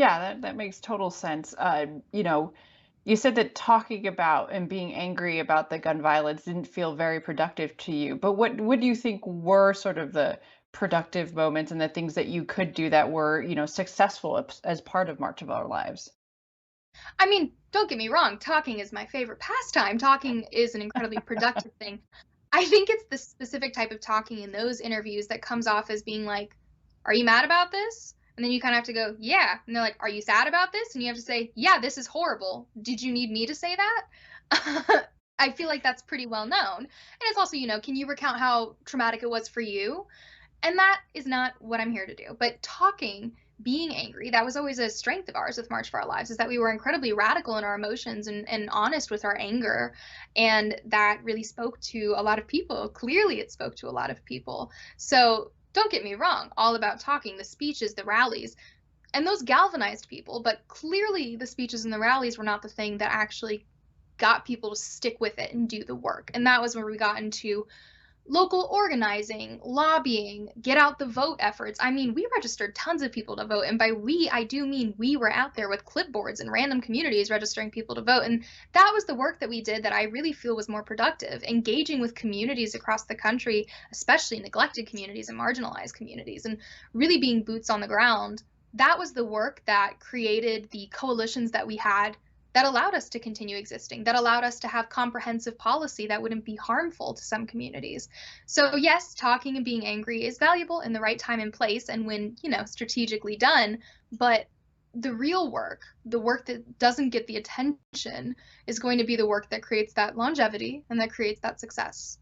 Yeah, that makes total sense. You said that talking about and being angry about the gun violence didn't feel very productive to you. But what do you think were sort of the productive moments and the things that you could do that were, successful as part of March of Our Lives? I mean, don't get me wrong, talking is my favorite pastime. Talking is an incredibly productive thing. I think it's the specific type of talking in those interviews that comes off as being like, "Are you mad about this?" And then you kind of have to go, "Yeah." And they're like, "Are you sad about this?" And you have to say, "Yeah, this is horrible. Did you need me to say that?" I feel like that's pretty well known. And it's also, can you recount how traumatic it was for you? And that is not what I'm here to do. But talking, being angry, that was always a strength of ours with March for Our Lives, is that we were incredibly radical in our emotions and honest with our anger. And that really spoke to a lot of people. Clearly, it spoke to a lot of people. So don't get me wrong, all about talking, the speeches, the rallies, and those galvanized people. But clearly, the speeches and the rallies were not the thing that actually got people to stick with it and do the work. And that was where we got into local organizing, lobbying, get out the vote efforts. I mean, we registered tons of people to vote. And by we, I do mean we were out there with clipboards in random communities registering people to vote. And that was the work that we did that I really feel was more productive, engaging with communities across the country, especially neglected communities and marginalized communities, and really being boots on the ground. That was the work that created the coalitions that we had, that allowed us to continue existing, that allowed us to have comprehensive policy that wouldn't be harmful to some communities. So, yes, talking and being angry is valuable in the right time and place and when, strategically done. But the real work, the work that doesn't get the attention, is going to be the work that creates that longevity and that creates that success.